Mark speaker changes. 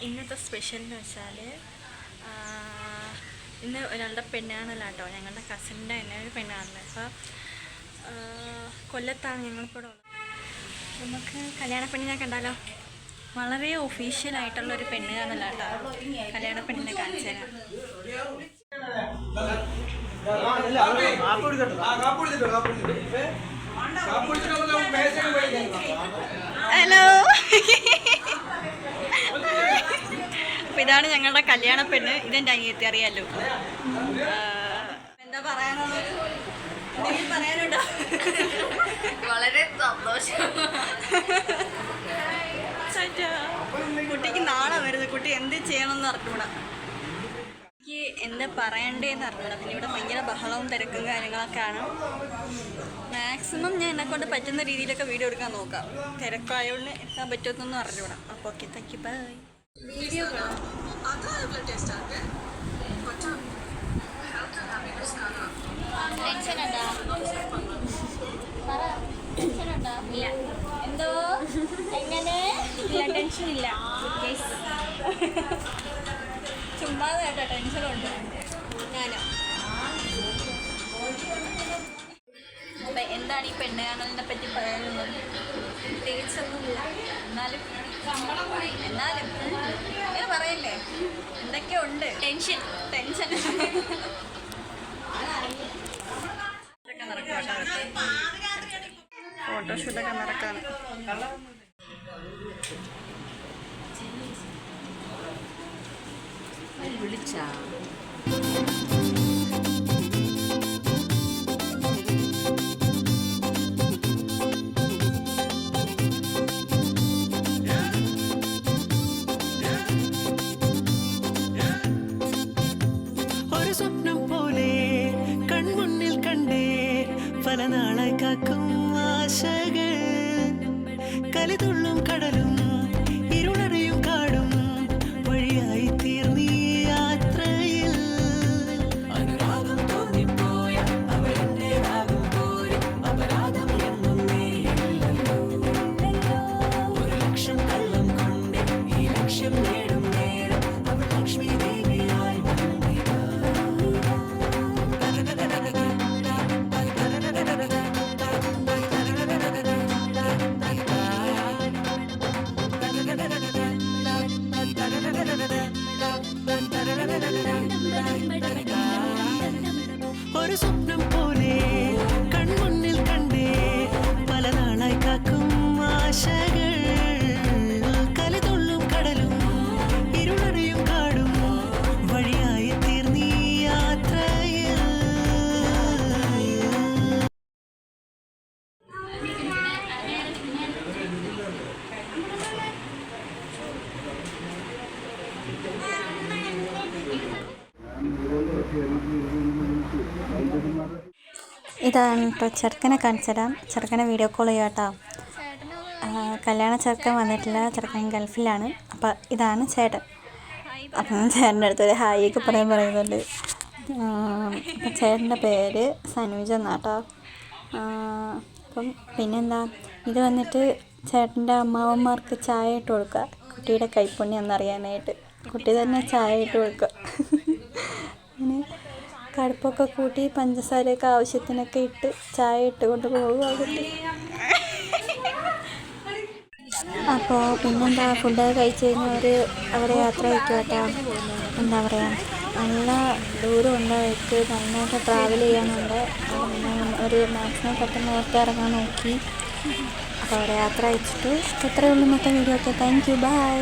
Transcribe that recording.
Speaker 1: ഇന്നത്തെ സ്പെഷ്യൽ എന്ന് വെച്ചാൽ ഇന്ന് ഒരാളുടെ പെണ്ണാണല്ലോ കേട്ടോ, ഞങ്ങളുടെ കസിൻ്റെ തന്നെ ഒരു പെണ്ണാണല്ലോ. അപ്പോൾ കൊല്ലത്താണ് ഞങ്ങളിപ്പോൾ ഉള്ളത്. നമുക്ക് കല്യാണ പെണ്ണിനെ കണ്ടാലോ? വളരെ ഒഫീഷ്യലായിട്ടുള്ളൊരു പെണ്ണ് കാണല്ലോ കേട്ടോ. കല്യാണ പെണ്ണിനെ കാണിച്ചു തരാം. ഹലോ, അപ്പോൾ ഇതാണ് ഞങ്ങളുടെ കല്യാണ പെണ്ണ്. ഇതെൻ്റെ അനിയത്തി, അറിയാമല്ലോ. എന്താ പറയാനുള്ളത്? പറയാനുണ്ടോ?
Speaker 2: വളരെ സന്തോഷം.
Speaker 1: കുട്ടിക്ക് നാളെ വരുന്നത്. കുട്ടി എന്ത് ചെയ്യണമെന്ന് അറിഞ്ഞൂടാ. എനിക്ക് എന്താ പറയണ്ടേന്ന് അറിഞ്ഞൂടാ. പിന്നെ ഇവിടെ ഭയങ്കര ബഹളവും തിരക്കും കാര്യങ്ങളൊക്കെയാണ്. മാക്സിമം ഞാൻ എന്നെക്കൊണ്ട് പറ്റുന്ന രീതിയിലൊക്കെ വീഡിയോ എടുക്കാൻ നോക്കാം. തിരക്കായതുകൊണ്ട് എത്താൻ പറ്റുമെന്നൊന്നും അറിഞ്ഞൂടാ. അപ്പോൾ okay, thank you, bye. Video
Speaker 2: എന്തോ എങ്ങനെ ടെൻഷൻ ഇല്ല.
Speaker 1: ചുമ്മാ കേട്ടോ, ടെൻഷനുണ്ട്. ഞാനോ? അപ്പം എന്താണ് ഈ പെണ്ണ് കാണലിനെ പറ്റി പറയാനുള്ളത്? പ്രത്യേകിച്ചൊന്നുമില്ല. എന്നാലും അങ്ങനെ പറയല്ലേ, എന്തൊക്കെയോ ഉണ്ട്. ടെൻഷൻ ഫോട്ടോഷൂട്ടൊക്കെ നടക്കാണ്.
Speaker 2: വിളിച്ചാ
Speaker 3: ഒരു സ്വപ്നം പോലെ കൺമുന്നിൽ കണ്ടേ പല നാളായി കാക്കും ആശകൾ, കലിതുള്ളും കടലും ഇരുളറിയും കാടും വഴിയായി തീർന്നീ യാത്രയിൽ. അനുരാഗം തോന്നിപ്പോയ അവരെന്റേതാകും പോലെ അപരാധം എന്നും നീയില്ലല്ലോ. ഒരു ലക്ഷം കള്ളം കൊണ്ട് ഈ ലക്ഷ്യം നേടും നേരം അവൾ ലക്ഷ്മി ദേവിയായി വന്നിതാ. ഒരു സ്വപ്നം പോലെ കൺമുന്നിൽ കണ്ടേ പല നാളായി കാക്കും ആശകൾ, കലിതുള്ളും കടലും ഇരുളറിയും കാടും വഴിയായി തീർന്നീ യാത്രയിൽ.
Speaker 4: ഇതാണ് കേട്ടോ ചെറുക്കനെ കാണിച്ചുതരാം. ചെറുക്കനെ വീഡിയോ കോൾ ചെയ്യാം കേട്ടോ. കല്യാണ ചെറുക്കൻ വന്നിട്ടില്ല, ചെറുക്കൻ ഗൾഫിലാണ്. അപ്പം ഇതാണ് ചേട്ടൻ. അപ്പം ചേട്ടൻ്റെ അടുത്തൊരു ഹായിയൊക്കെ പറയുന്നുണ്ട്. അപ്പം ചേട്ടൻ്റെ പേര് സനൂജ് എന്നാട്ടോ. അപ്പം പിന്നെന്താ, ഇത് വന്നിട്ട് ചേട്ടൻ്റെ അമ്മാവന്മാർക്ക് ചായ ഇട്ട് കൊടുക്കുക, കുട്ടിയുടെ കൈപ്പുണ്യം എന്നറിയാനായിട്ട്. കുട്ടി തന്നെ ചായ ഇട്ട് കൊടുക്കുക. അങ്ങനെ കടുപ്പൊക്കെ കൂട്ടി പഞ്ചസാരയൊക്കെ ആവശ്യത്തിനൊക്കെ ഇട്ട് ചായ ഇട്ട് കൊണ്ട് പോകുക കുട്ടി. അപ്പോൾ പിന്നെന്താ, ഫുഡൊക്കെ കഴിച്ച് കഴിഞ്ഞാൽ അവിടെ യാത്ര വയ്ക്കുക കേട്ടോ. എന്താ പറയുക, നല്ല ദൂരം ഉണ്ട് അവർക്ക്, നന്നായിട്ട് ട്രാവൽ ചെയ്യാനുണ്ട്. ഒരു മാക്സിമം പെട്ടെന്ന് നേരത്തെ ഇറങ്ങാൻ നോക്കി. അപ്പോൾ അവിടെ യാത്ര അയച്ചിട്ട് ഇത്രയേ ഉള്ളൂ ഇന്നത്തെ video. Okay, thank you, by.